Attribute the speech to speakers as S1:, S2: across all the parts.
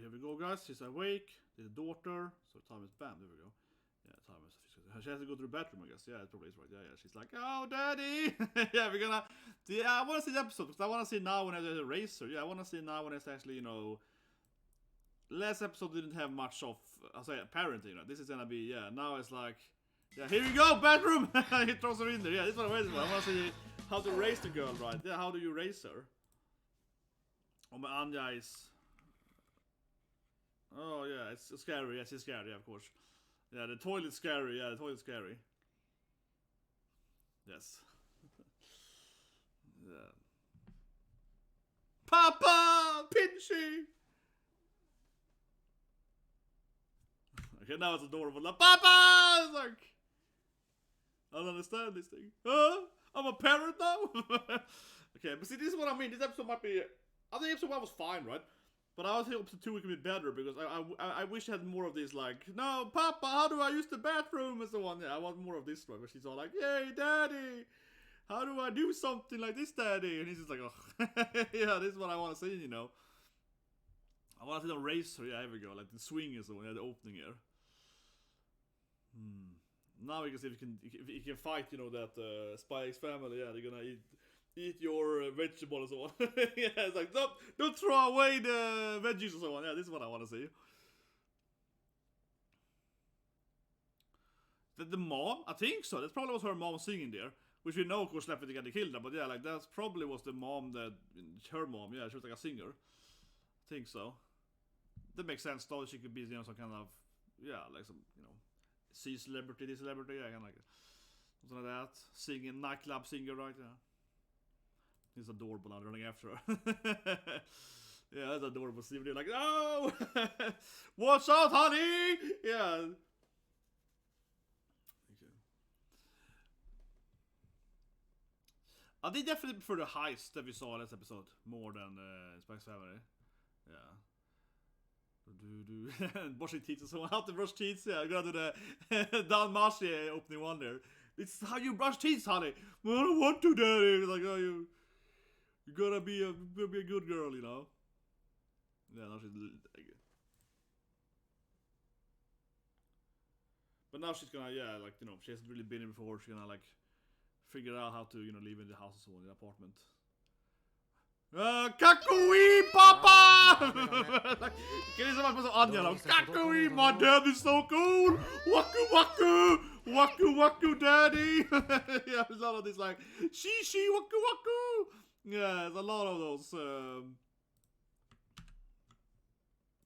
S1: here we go, guys. She's awake. The daughter. So time is bam. There we go. Yeah, time is. She has to go to the bathroom, I guess. Yeah, it probably is right. Yeah. She's like, oh, daddy. Yeah, we're gonna. Yeah, I want to see the episode because I want to see now when I erase her. Yeah, I want to see now when it's actually, last episode didn't have much of, I'll say, parenting. This is gonna be, now it's like, yeah, here you go, bathroom. He throws her in there. Yeah, this is what I'm waiting for. I want to see how to raise the girl, right? Yeah, how do you raise her? Oh, my Anya is. Oh, yeah, it's scary. Yes, it's scary, yeah, of course. Yeah, the toilet's scary. Yeah, the toilet's scary. Yes. Yeah. Papa! Pinchy! Okay, now it's adorable. Like, Papa! It's like, I don't understand this thing. Huh? I'm a parent now? Okay, but see, this is what I mean. This episode might be. I think episode 1 was fine, right? But I was episode 2 could be better because I wish I had more of this, like, no, Papa, how do I use the bathroom and so on. Yeah, I want more of this one where she's all like, yay, daddy! How do I do something like this, daddy? And he's just like, oh, yeah, this is what I want to see, I want to see them race her. Yeah, here we go, like the swing and so on. Yeah, the opening here. Now we can see if you can fight, that Spy X family. Yeah, they're gonna eat your vegetable and so on. Yeah, it's like, don't throw away the veggies and so on. Yeah, this is what I want to see. The mom? I think so. That probably was her mom singing there. Which we know, of course, left it to get killed. But yeah, like, that's probably was the mom her mom. Yeah, she was like a singer. I think so. That makes sense, though. She could be, some kind of, yeah, like some, C-celebrity, D-celebrity. Yeah, kind of like something like that. Singing, nightclub singer, right? Yeah. He's adorable now, running after her. Yeah, that's adorable. See, they're like, no! Watch out, honey! Yeah. Okay. I did definitely prefer the heist that we saw in this episode more than Spike's family. Yeah. Brushing teeth and so on. How to brush teeth? Yeah, I'm gonna do the Dan Marcy opening one there. It's how you brush teeth, honey. Well, I don't want to, daddy. It's like, oh, you gotta be a good girl, Yeah, now she's. But now she's gonna, yeah, like, she hasn't really been in before. She's gonna, like, figure out how to, live in the house and so on, in the apartment. Kakui, Papa! Can you say my Anya? Kakui, my dad is so cool! Waku waku! Waku waku, daddy! Yeah, there's a lot of this, like, shishi, waku waku! Yeah, there's a lot of those.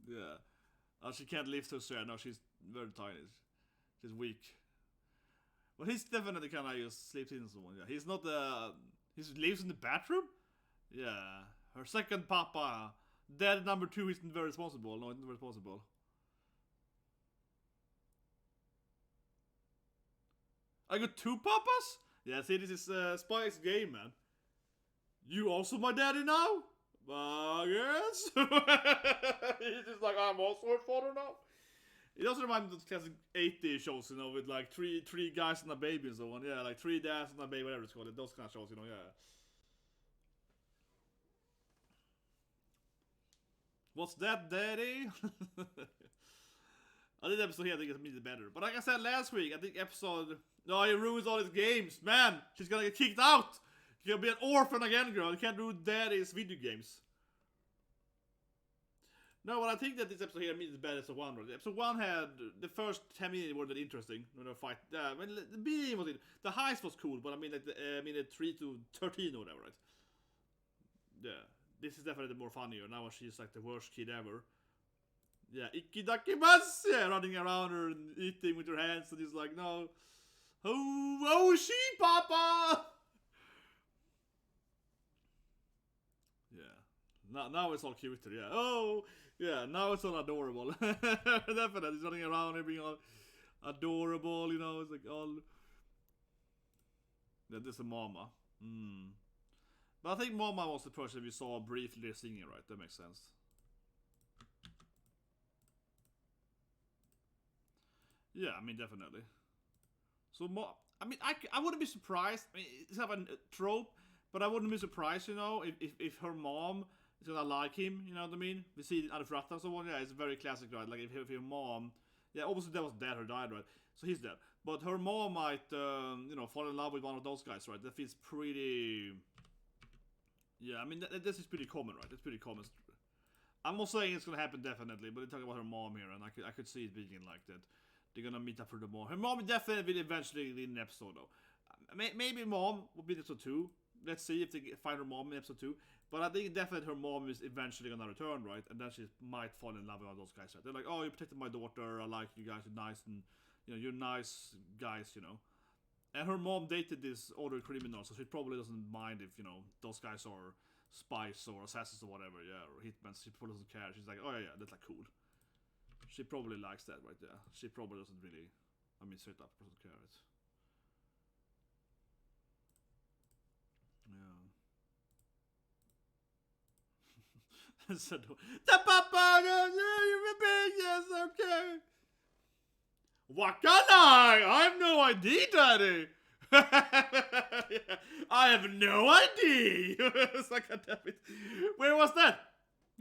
S1: Yeah. Oh, she can't lift her chair. No, she's very tiny. She's weak. But he's definitely kind of just sleeps in someone. Yeah, he's not he lives in the bathroom. Yeah, her second papa. Dad number 2 isn't very responsible. No, isn't very responsible. I got 2 papas? Yeah, see, this is Spy X game, man. You also my daddy now? Yes. He's just like, I'm also a father now. It also reminds me of those classic 80s shows, with like three guys and a baby and so on. Yeah, like 3 dads and a baby, whatever it's called. Those kind of shows, yeah. What's that, daddy? I did episode here, I think it's made better. But like I said last week, I think episode. No, he ruins all his games. Man, she's gonna get kicked out. She's gonna be an orphan again, girl. You can't do daddy's video games. No, but I think that this episode here means better than episode 1. Right? Episode 1 had the first 10 minutes were interesting when they fight. The beginning was the heist was cool, but I mean, like the 3 to 13 or whatever, right? Yeah, this is definitely more funnier. Now she's like the worst kid ever. Yeah, ikidakimasu! Yeah, running around her and eating with her hands, and he's like, no. Oh, she, Papa! Yeah. Now it's all cuter, yeah. Oh, yeah, now it's all adorable. Definitely, he's running around and being all adorable, it's like all. Yeah, this is Mama. But I think Mama was the person we saw briefly singing, right? That makes sense. Yeah, I mean, definitely. So, I mean, I wouldn't be surprised. I mean, it's kind of a trope, but I wouldn't be surprised, if her mom is gonna like him, you know what I mean? We see it other and so on, yeah, it's very classic, right? Like if your mom, yeah, obviously that was dad, her died, right? So he's dead. But her mom might, you know, fall in love with one of those guys, right? That feels pretty, yeah, I mean, this is pretty common, right? It's pretty common. I'm not saying it's gonna happen definitely, but they talk about her mom here, and I could see it being like that. They're gonna meet up for the mom. Her mom definitely will eventually in an episode, though. Maybe mom will be in episode 2. Let's see if they find her mom in episode 2. But I think definitely her mom is eventually gonna return, right? And then she might fall in love with all those guys, right? They're like, oh, you protected my daughter. I like you guys. You're nice, and you know, you're nice guys, you know. And her mom dated this older criminal, so she probably doesn't mind if, you know, those guys are spies or assassins or whatever, yeah, or hitmen. She probably doesn't care. She's like, oh yeah, that's like cool. She probably likes that right there. She probably doesn't really, I mean, straight up doesn't care. It. Yeah. So, the papa goes, yeah, you're a big, yes, okay. What can I? I have no idea, Daddy. Yeah, I have no idea. It's like, damn it. Where was that?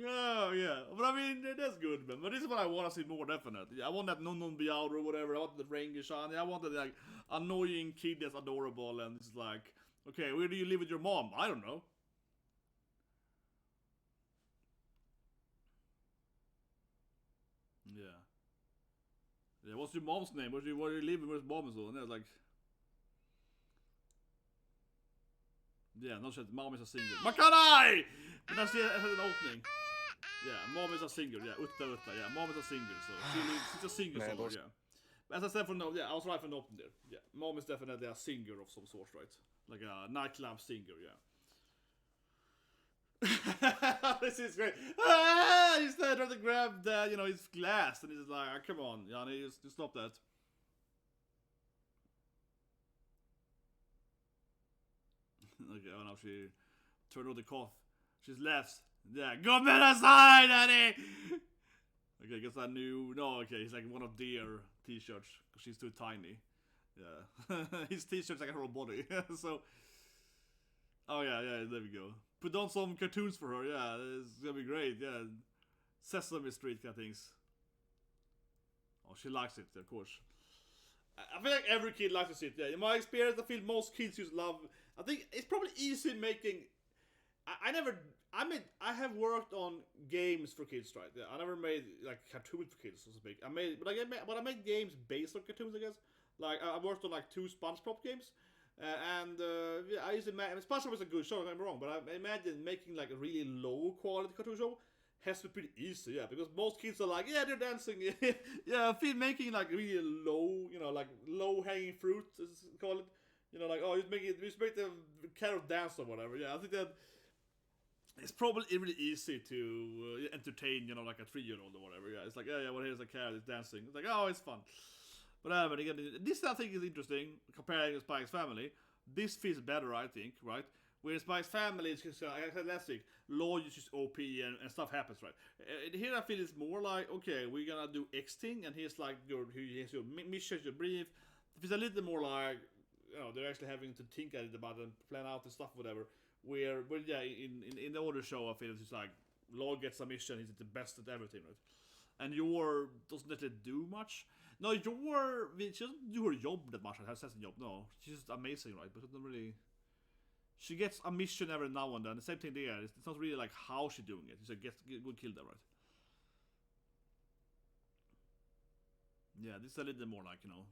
S1: Oh, yeah. But I mean, that's good, man. But this is what I want to see more, definitely. I want that non be out or whatever. I want the Ranger Shani. I want that, like, annoying kid that's adorable. And it's like, okay, where do you live with your mom? I don't know. Yeah. Yeah, what's your mom's name? Where do you live? Where's mom and so? And I was like, yeah, no shit. Mom is a singer. Makanai! And I see an opening. Yeah, mom is a singer. Yeah, Utta. Yeah, mom is a singer. So she's a singer. So, yeah. As I said yeah, I was right for an opening there. Yeah, mom is definitely a singer of some sort, right? Like a nightclub singer. Yeah. This is great. He's trying to grab you know, his glass, and he's like, oh, "Come on, Yanni, just stop that." Okay, oh, now she turned on the cough. She's left. Yeah, go better aside, Daddy. Okay, I guess I knew. No, okay, he's like one of their t-shirts because she's too tiny. Yeah, his t-shirt's like her whole body. So, oh yeah, there we go. Put on some cartoons for her, yeah, it's gonna be great, yeah. Sesame Street kind of things. Oh, she likes it, of course. I feel like every kid likes to see it, yeah. In my experience, I feel most kids just love. I think it's probably easy making. I have worked on games for kids, right? Yeah, I never made like cartoons for kids, so to speak. I made games based on cartoons, I guess. Like I worked on like 2 SpongeBob games. Yeah, I used to imagine, SpongeBob is a good show, don't get me wrong, but I imagine making like a really low quality cartoon show has to be pretty easy, yeah, because most kids are like, yeah, they're dancing, yeah, I feel making like really low, you know, like low hanging fruit, is call it, you know, like, oh, you just make the carrot dance or whatever, yeah, I think that it's probably really easy to entertain, you know, like a 3-year-old or whatever, yeah, it's like, yeah, well, here's a carrot, it's dancing, it's like, oh, it's fun. But again, this I think is interesting, comparing to Spike's Family. This feels better, I think, right? Whereas Spike's Family is just, like I said last week, law is just OP and stuff happens, right? Here I feel it's more like, okay, we're gonna do X thing, and here's like here's your mission, your brief. It feels a little more like, you know, they're actually having to think at it about and plan out the stuff, whatever. Where yeah, in the older show, I feel it's just like, law gets a mission, he's the best at everything, right? And your doesn't really do much. No, she doesn't do her job that much. Her assassin job, no. She's just amazing, right? But it doesn't really. She gets a mission every now and then. The same thing there. It's not really like how she's doing it. She gets good kill there, right? Yeah, this is a little more like, you know,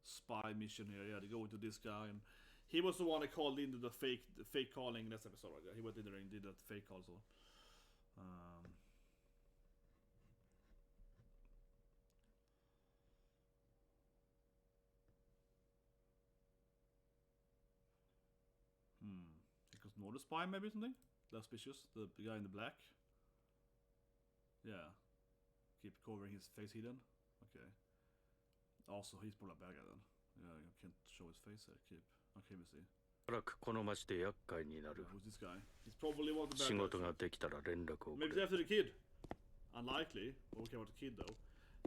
S1: spy mission here. Yeah, they go into this guy, and he was the one that called into the fake calling in this episode, right? Yeah, he went in there and did that fake call, so. Because Nord the spy, maybe something? Less suspicious. The guy in the black. Yeah. Keep covering his face hidden. Okay. Also, he's probably a bad guy then. Yeah, you can't show his face there. Keep. Okay, we see. Who's this guy? He's probably one of the bad guys. Maybe after the kid. Unlikely. But we care about the kid though.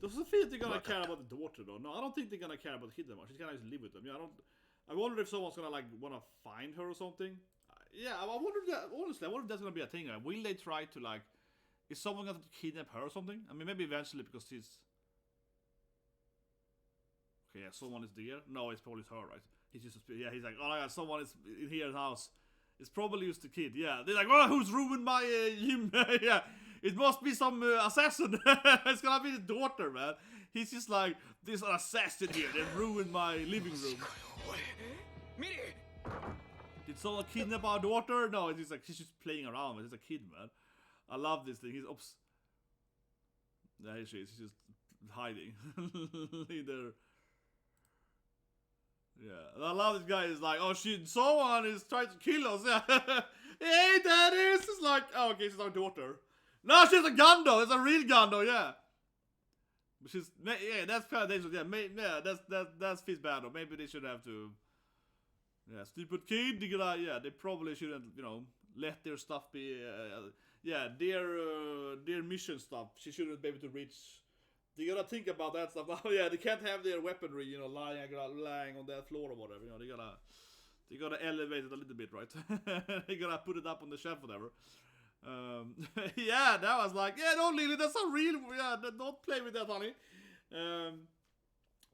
S1: Doesn't feel they're gonna care about the daughter though. No, I don't think they're gonna care about the kid that much. He's gonna just live with them. Yeah, I wonder if someone's gonna like wanna find her or something. Yeah, I wonder that, honestly, I wonder if that's gonna be a thing. Will they try to, like, is someone gonna kidnap her or something? I mean, maybe eventually because she's... Okay, yeah, someone is there. No, it's probably her, right? He's just, yeah, he's like, oh my god, someone is in here in the house. It's probably just the kid, yeah. They're like, oh, who's ruined my, yeah. It must be some assassin. It's gonna be the daughter, man. He's just like, there's an assassin here that ruined my living room. Did someone kidnap our daughter? No, it's just like, she's just playing around. It's a kid, man. I love this thing. He's there she is. She's just hiding. Either. Yeah, I love this guy. Is like, oh shit, someone is trying to kill us. Yeah. Hey, Daddies. It's like, oh, okay, she's our daughter. No, she's a gun though. It's a real gun though. Yeah. But she's, yeah, that's kind of dangerous. Yeah, that's fits bad though. Maybe they should have to. Yeah, stupid kid. They probably shouldn't, let their stuff be. Their mission stuff. She shouldn't be able to reach. They gotta think about that stuff. Yeah, they can't have their weaponry, lying on that floor or whatever. They gotta elevate it a little bit, right? They gotta put it up on the shelf, whatever. Yeah, that was like, yeah, no, Lily, that's a real. Yeah, don't play with that, honey.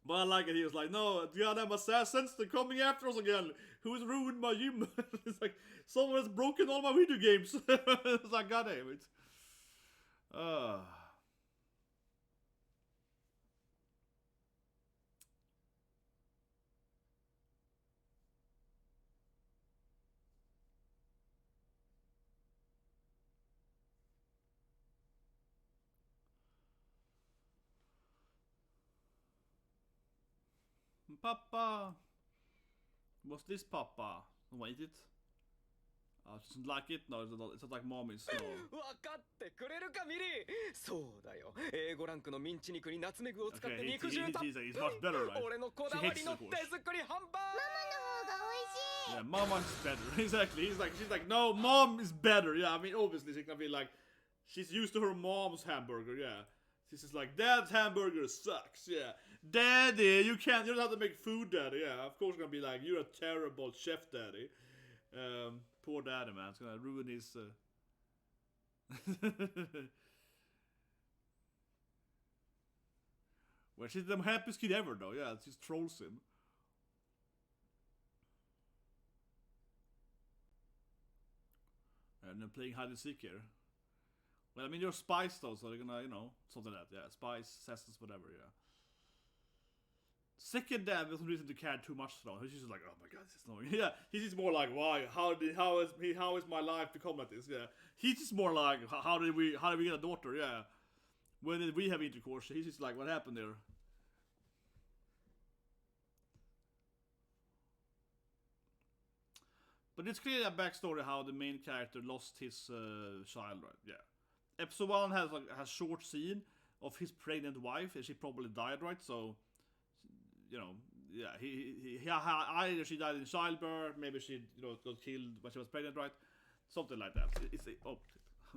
S1: But I like it. He was like, no, the goddamn assassins, they're coming after us again. Who's ruined my gym? It's like, someone has broken all my video games. It's like, goddamn it. Papa. What's this, Papa? Wait it. She doesn't like it? No, it's not like mommy, so...
S2: 分かってくれるかミリー。そうだよ。A5 ランクのミンチ肉にナツメグを使って肉汁たっぷり。
S1: He's much better, right?
S2: 俺のこだわりの手作りハンバーグ。
S1: ママの方が美味しい。Yeah, Mama's better. Exactly. She's like, no, Mom is better. Yeah, I mean, obviously she's gonna be like, she's used to her mom's hamburger. Yeah, she's just like, Dad's hamburger sucks. Yeah, Daddy, you don't have to make food, Daddy. Yeah, of course, gonna be like, you're a terrible chef, Daddy. Poor Daddy, man. It's gonna ruin his. Well, she's the happiest kid ever, though. Yeah, it just trolls him. And they're playing hide and seek here. Well, I mean, you're spies, though, so they're gonna, something like that. Yeah, spies, assassins, whatever, yeah. Second dad doesn't reason to care too much, though. He's just like, oh my god, this is annoying. Yeah, he's just more like, why? How is my life become like this? Yeah, he's just more like, how did we get a daughter? Yeah, when did we have intercourse? He's just like, what happened there? But it's clearly a backstory how the main character lost his child, right? Yeah. Episode 1 has a short scene of his pregnant wife, and she probably died, right? So, yeah, either she died in childbirth, maybe she, got killed when she was pregnant, right? Something like that. It's a, oh,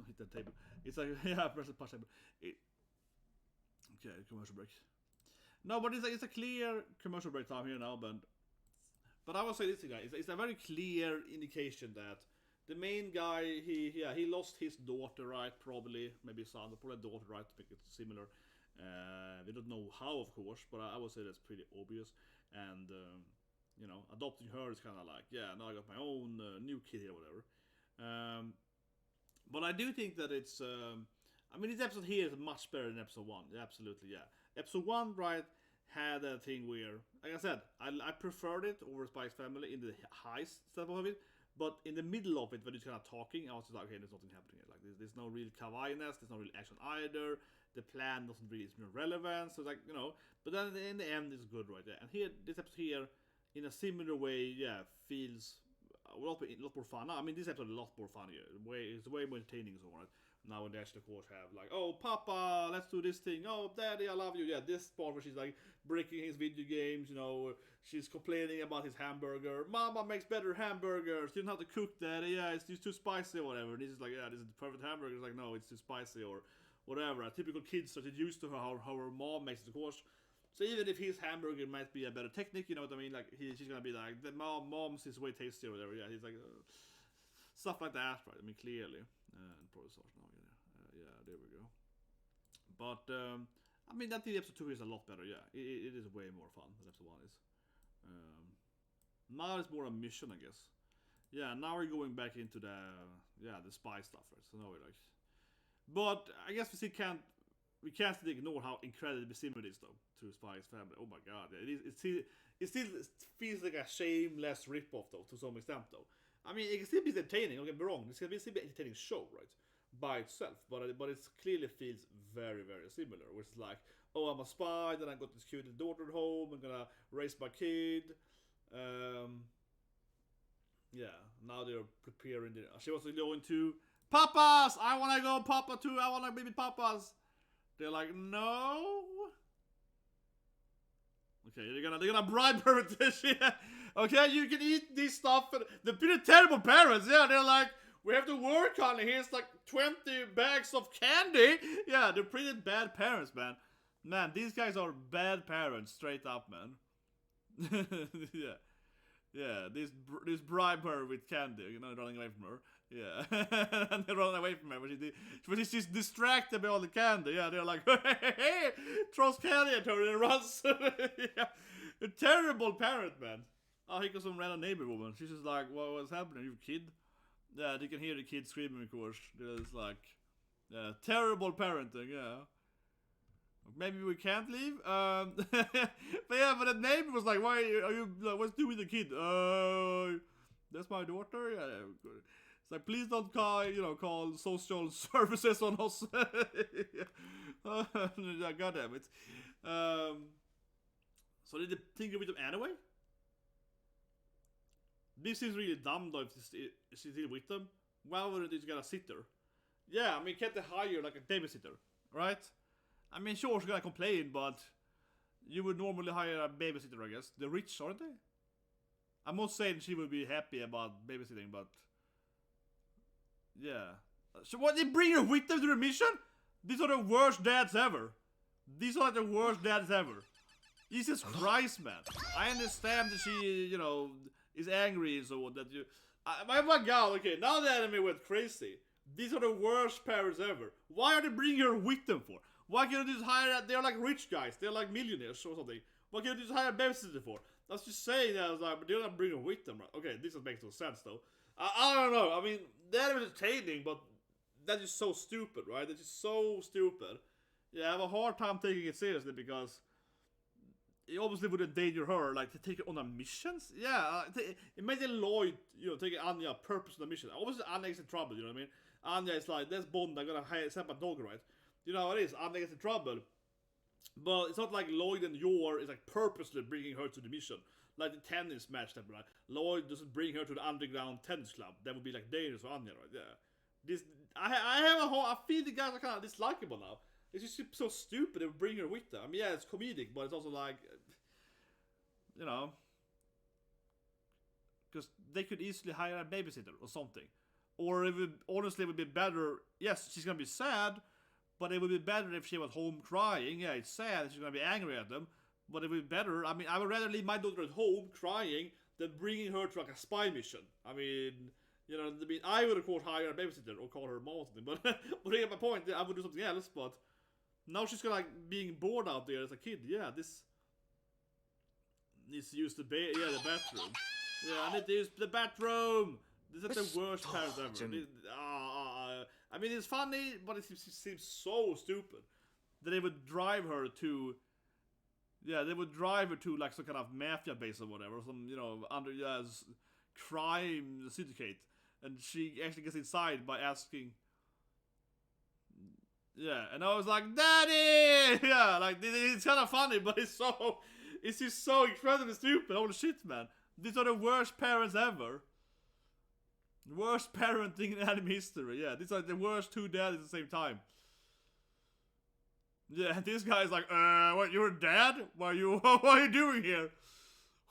S1: hit the table. It's like, yeah, press the push table. Okay, commercial break. No, but it's a clear commercial break time here now, but I will say this, guys. It's a very clear indication that the main guy, he lost his daughter, right? Probably, maybe son, probably daughter, right? To make it similar. We don't know how, of course, but I would say that's pretty obvious. And adopting her is kind of like, yeah, now I got my own new kid here, whatever. But I do think that it's, I mean, this episode here is much better than episode 1. Absolutely, yeah. Episode 1, right, had a thing where, like I said, I preferred it over Spike's Family in the heist stuff of it. But in the middle of it, when it's kind of talking, I was just like, okay, there's nothing happening here. Like, there's no real kawaii-ness, there's no real action either. The plan doesn't really is relevant, so it's like, but then in the end it's good, right? Yeah. And here, this episode here, in a similar way, yeah, feels a lot more fun. I mean, this episode is a lot more funnier. It's way more entertaining, so right. Now when they actually, of course, have like, oh, Papa, let's do this thing. Oh, Daddy, I love you. Yeah, this part where she's like breaking his video games. She's complaining about his hamburger. Mama makes better hamburgers. You don't have to cook, Daddy. Yeah, it's just too spicy or whatever. And he's just like, yeah, this is the perfect hamburger. It's like, no, it's too spicy or whatever. Typical kids are used to how her mom makes it, of course. So even if his hamburger might be a better technique, you know what I mean? Like she's gonna be like, the mom's is way tastier or whatever. Yeah, he's like, stuff like that, right? I mean, clearly, yeah, there we go. But I mean, that episode 2 is a lot better. Yeah, it is way more fun than episode 1 is. Now it's more a mission, I guess. Yeah, now we're going back into the spy stuff, right? So now we're like, but I guess we can't ignore how incredibly similar it is though to Spy's Family. Oh my god, it still feels like a shameless rip-off though to some extent though. I mean, it can still be entertaining. Don't get me wrong, this can still be an entertaining show, right? By itself, but it clearly feels very, very similar. Which is like, oh, I'm a spy, then I got this cute daughter at home. I'm gonna raise my kid. Yeah, now they're preparing. She was going to Papa's. I want to go Papa too. I want to be with Papa's. They're like, no. Okay, they're gonna bribe her with this shit. Okay, you can eat this stuff. They're pretty terrible parents. Yeah, they're like, we have to work on it. Here's like 20 bags of candy. Yeah, they're pretty bad parents, man. Man, these guys are bad parents, straight up, man. Yeah. Yeah, this bribe her with candy, you know, running away from her. Yeah, and they're running away from her, but she's distracted by all the candy. Yeah, they're like, hey, throws candy at her and runs. Yeah. A terrible parent, man. Oh, here goes some random neighbor woman. She's just like, what's happening? You kid? Yeah, they can hear the kid screaming, of course. It's like, yeah, terrible parenting, yeah. Maybe we can't leave. But yeah, but the neighbor was like, "Why are you? What's doing with the kid? That's my daughter. Yeah, it's like, please don't call social services on us." God damn it. So did they think of it anyway? This seems really dumb though. If she's still with them, why wouldn't they just gonna sit there? Yeah, I mean, can't they hire like a babysitter, right? I mean, sure, she's gonna complain, but you would normally hire a babysitter, I guess. They're rich, aren't they? I'm not saying she would be happy about babysitting, but yeah. So what, they bring her with them to the mission? These are the worst dads ever. These are the worst dads ever. Jesus Christ, man. I understand that she, is angry and so on. That you, my god, okay, now the anime went crazy. These are the worst parents ever. Why are they bringing her with them for? Why can't you just hire? They're like rich guys. They're like millionaires or something. Why can't you just hire a babysitter for? I was just saying that. I was like, but they're not bringing her with them, right? Okay, this makes no sense though. I don't know. I mean, they're entertaining, but that is so stupid, right? That is so stupid. Yeah, I have a hard time taking it seriously because it obviously would endanger her, like to take her on a missions. Yeah, imagine Lloyd, taking Anya purpose on a mission. Obviously, Anya is in trouble. You know what I mean? Anya is like, let's bond. I'm gonna set my dog right. You know how it is. Anya gets in trouble. But it's not like Lloyd and Yor is like purposely bringing her to the mission. Like the tennis match that, right? Lloyd doesn't bring her to the underground tennis club. That would be like dangerous for Anya, right? Yeah. This, I feel the guys are kind of dislikable now. It's just so stupid they bring her with them. I mean, yeah, it's comedic, but it's also like, because they could easily hire a babysitter or something. Or it would, honestly, it would be better. Yes, she's gonna be sad, but it would be better if she was home crying. Yeah, it's sad. She's gonna be angry at them. But it would be better. I mean, I would rather leave my daughter at home crying than bringing her to like a spy mission. I mean, I would of course hire a babysitter or call her mom or something. But you get my point. I would do something else. But now she's gonna like being bored out there as a kid. Yeah, this needs to use the bathroom. Yeah, I need to use the bathroom. This is the worst parents ever. I mean, it's funny, but it seems so stupid that they would drive her to. Yeah, they would drive her to like some kind of mafia base or whatever, some crime syndicate, and she actually gets inside by asking. Yeah, and I was like, "Daddy!" Yeah, like it's kind of funny, but it's just so incredibly stupid. Holy shit, man! These are the worst parents ever. Worst parenting in anime history. Yeah, these are the worst two dads at the same time. Yeah, and this guy's like, what, you're a dad? What are you doing here?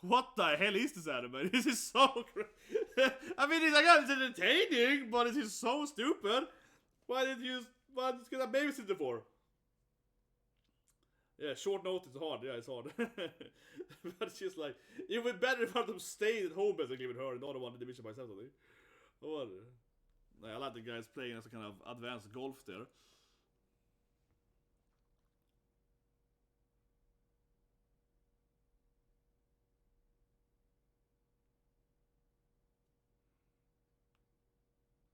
S1: What the hell is this anime? This is so I mean, it's like, it's entertaining, but it is so stupid. Why did you get a babysitter for? Yeah, short notice is hard. Yeah, it's hard. But it's just like, it would be better if one of them stayed at home basically with her and the other one did the mission by himself. What? I like the guys playing as a kind of advanced golf there.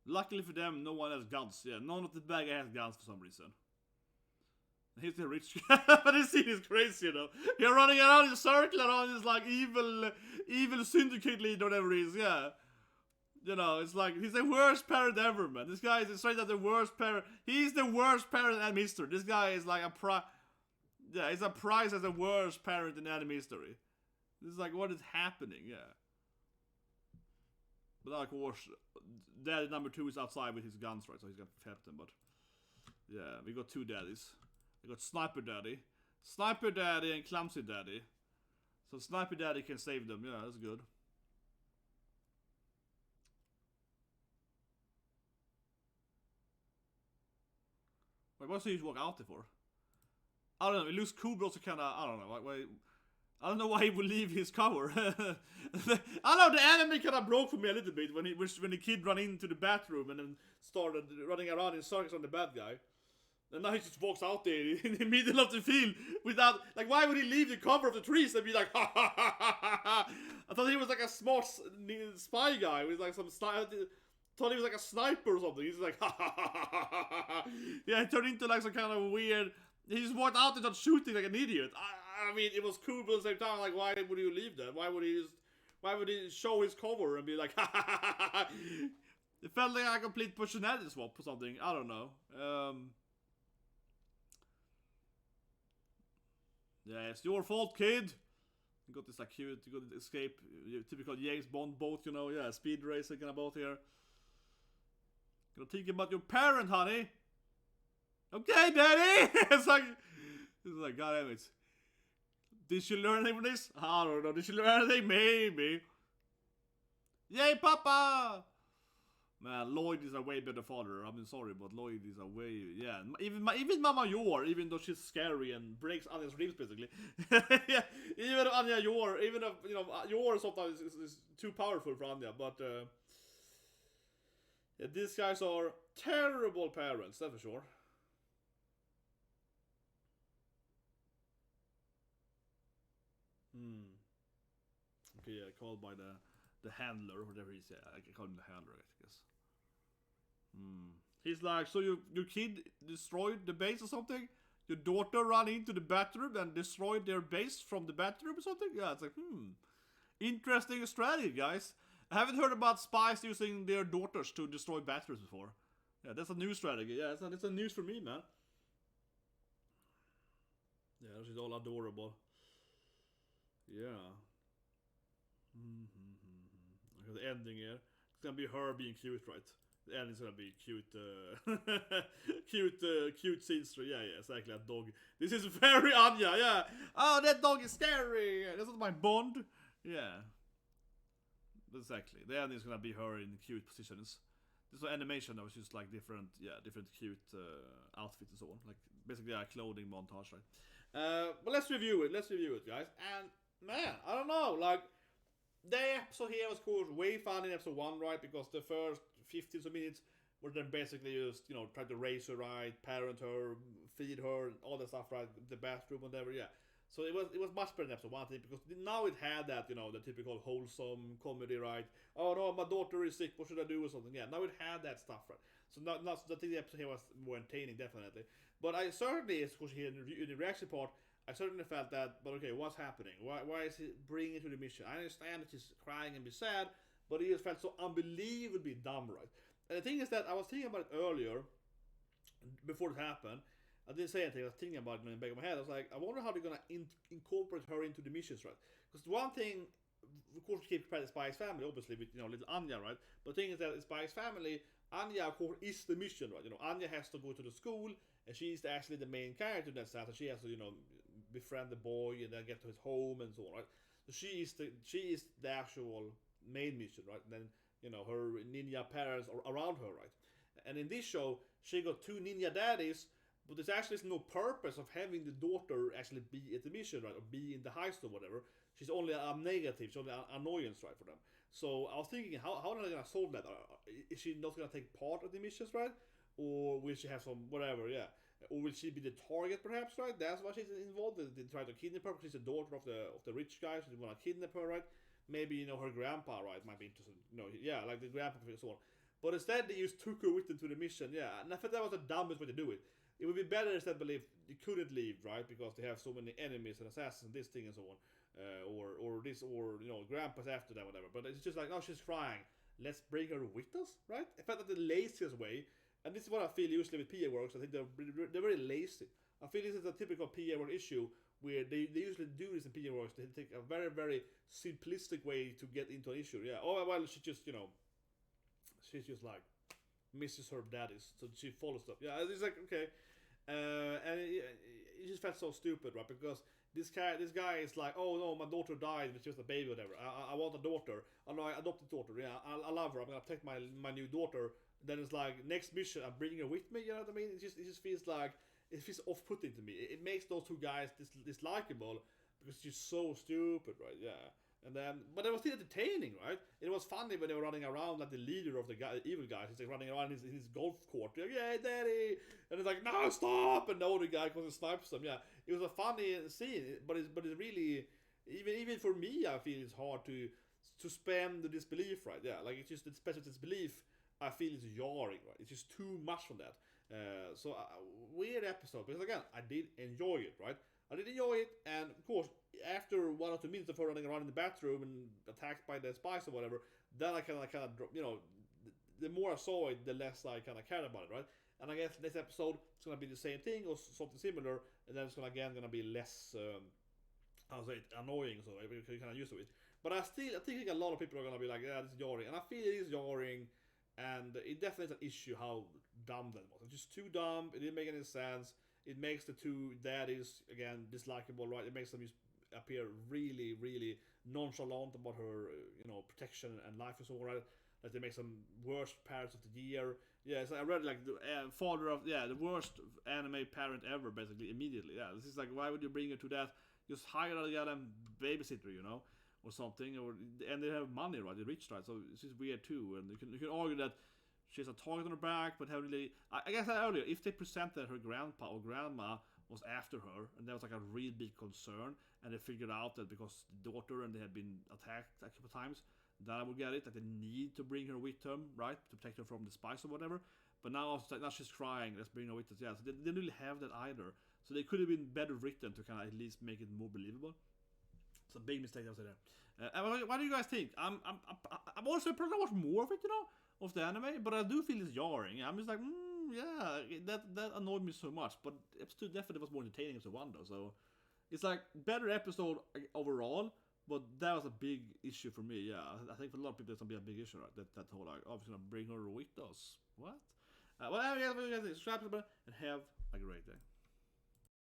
S1: Luckily for them, no one has guns. Yeah, none of the bad guys has guns for some reason. He's the rich guy, but his scene is crazy, you know. You're running around in a circle around this like evil syndicate leader, whatever he is. Yeah, you know, it's like he's the worst parent ever, man. This guy is straight up the worst parent. He's the worst parent in anime history. This guy is like yeah, he's a prize as the worst parent in anime history. This is like what is happening, yeah. But of course, daddy number 2 is outside with his guns, right? So he's gonna protect them. But yeah, we got 2 daddies. We got Sniper Daddy, and Clumsy Daddy. So Sniper Daddy can save them. Yeah, that's good. Wait, what's he walk out there for? I don't know. It looks cool, but also kind of I don't know. Why? I don't know why he would leave his cover. I know the anime kind of broke for me a little bit when the kid ran into the bathroom and then started running around in circles on the bad guy. And now he just walks out there in the middle of the field without, like, why would he leave the cover of the trees and be like, ha ha ha ha ha? I thought he was like a smart spy guy with like some thought he was like a sniper or something. He's like, ha ha ha ha ha ha. Yeah, he turned into like some kind of weird. He just walked out and started shooting like an idiot. I mean, it was cool, but at the same time, like, why would you leave that? Why would he show his cover and be like, ha ha ha ha ha? It felt like a complete personality swap or something. I don't know. Yeah, it's your fault, kid. You got this like cute, you got to escape. Typical James Bond boat, you know. Yeah, speed racing kind of boat here. Gonna think about your parent, honey. Okay, daddy. It's like, God damn it. Did she learn anything from this? I don't know. Did she learn anything? Maybe. Yay, Papa! Man, Lloyd is a way better father. I mean, sorry, but Lloyd is a way, yeah. Even Mama Yor, even though she's scary and breaks Anya's ribs, basically. Yeah, even Anya Yor, even if, you know, Yor sometimes is too powerful for Anya, but yeah, these guys are terrible parents, that's for sure. Okay, yeah, called by the handler, whatever he's, yeah, I can call him the handler, I guess. He's like, so your kid destroyed the base or something? Your daughter ran into the bathroom and destroyed their base from the bathroom or something? Yeah, it's like, interesting strategy, guys. I haven't heard about spies using their daughters to destroy bathrooms before. Yeah, that's a new strategy. Yeah, it's a news for me, man. Yeah, she's all adorable. Yeah. The ending here. It's gonna be her being cute, right? The ending's gonna be cute, cute scenes. Yeah, exactly. A dog. This is very Anya. Yeah. Oh, that dog is scary. That's not my Bond. Yeah. Exactly. The ending's gonna be her in cute positions. This was animation that was just like different cute outfits and so on. Like basically a clothing montage, right? But let's review it, guys. And man, I don't know, like the episode here was cool, way fun in episode 1, right? Because the first 15 minutes were then basically just, you know, try to raise her right, parent her, feed her, all that stuff, right? The bathroom, whatever, yeah. So it was much better than episode 1, I think, because now it had that, you know, the typical wholesome comedy, right? Oh no, my daughter is sick, what should I do or something? Yeah, now it had that stuff, right? So I think the episode here was more entertaining, definitely. But I certainly, of course, here in the reaction part, I certainly felt that, but okay, what's happening? Why is he bringing to the mission? I understand that he's crying and be sad, but he just felt so unbelievably dumb, right? And the thing is that I was thinking about it earlier, before it happened. I didn't say anything, I was thinking about it in the back of my head. I was like, I wonder how they're gonna incorporate her into the missions, right? Because one thing, of course, we keep the Spy's family, obviously, with, you know, little Anya, right? But the thing is that the Spy's family, Anya, of course, is the mission, right? You know, Anya has to go to the school, and she's actually the main character in that sense, and she has to, you know, befriend the boy and then get to his home and so on, right? So she is the actual main mission, right? And then, you know, her ninja parents are around her, right? And in this show, she got 2 ninja daddies, but there's actually no purpose of having the daughter actually be at the mission, right? Or be in the heist or whatever. She's only a negative, she's only an annoyance, right, for them. So I was thinking, how are they gonna solve that? Is she not gonna take part of the missions, right? Or will she have some whatever? Yeah. Or will she be the target, perhaps? Right? That's why she's involved. They try to kidnap her because she's the daughter of the rich guy, so they want to kidnap her, right? Maybe her grandpa, right, might be interested. Yeah, like the grandpa and so on. But instead, they just took her with them to the mission. Yeah, and I thought that was the dumbest way to do it. It would be better instead, believe they couldn't leave, right, because they have so many enemies and assassins, and this thing and so on, or this, or grandpa's after them, whatever. But it's just like, no, she's crying. Let's bring her with us, right? I felt that the laziest way. And this is what I feel usually with pa.works. I think they're very lazy. I feel this is a typical pa.works issue where they usually do this in pa.works. They take a very, very simplistic way to get into an issue. Yeah. Oh, well, she just, she's just like misses her daddies, so she follows them. Yeah, it's like, okay. And it just felt so stupid, right? Because this guy is like, oh no, my daughter died, but she was a baby, whatever. I want a daughter. Oh no, I adopted daughter. Yeah, I love her. I'm gonna take my new daughter. Then it's like, next mission, I'm bringing her with me. You know what I mean? It just feels like, it feels off-putting to me. It makes those two guys dislikable because it's just so stupid, right? Yeah. And then, but it was still entertaining, right? It was funny when they were running around like the leader of the evil guys. He's like running around in his golf court. Like, yeah, daddy! And it's like, no, stop! And the older guy comes and snipes them. Yeah, it was a funny scene, but it's really, even for me, I feel it's hard to spam the disbelief, right? Yeah, like it's just the special disbelief. I feel it's jarring, right? It's just too much from that. So weird episode, because again, I did enjoy it, right? I did enjoy it, and of course, after 1 or 2 minutes of her running around in the bathroom and attacked by the spies or whatever, then I kind of the more I saw it, the less I kind of cared about it, right? And I guess next episode it's gonna be the same thing or something similar, and then it's gonna be less, how to say it, annoying, so you're kind of used to it. But I think a lot of people are gonna be like, yeah, this is jarring, and I feel it is jarring. And it definitely is an issue how dumb that was. It's just too dumb. It didn't make any sense. It makes the two daddies, again, dislikable, right? It makes them just appear really, really nonchalant about her, protection and life and so on, right? That they make some worst parents of the year. Yeah, so I read like the father of, the worst anime parent ever, basically, immediately. Yeah, this is like, why would you bring her to that? Just hire a goddamn babysitter, or something, and they have money, right? They're rich, right? So it's just weird too. And you can argue that she has a target on her back, but haven't really. I guess earlier, if they presented her grandpa or grandma was after her, and that was like a real big concern, and they figured out that because the daughter and they had been attacked a couple of times, then I would get it, that they need to bring her with them, right, to protect her from the spies or whatever. But now she's crying, let's bring her with us. Yeah, so they didn't really have that either. So they could have been better written to kind of at least make it more believable. It's a big mistake I was there. What do you guys think? I'm also probably watch more of it, of the anime, but I do feel it's jarring. I'm just like, yeah, that annoyed me so much. But episode 2 definitely was more entertaining episode 1 though. So it's like better episode overall, but that was a big issue for me. Yeah, I think for a lot of people it's gonna be a big issue, right? That whole like, obviously gonna bring her with us. What? Well, yeah, subscribe and have a great day.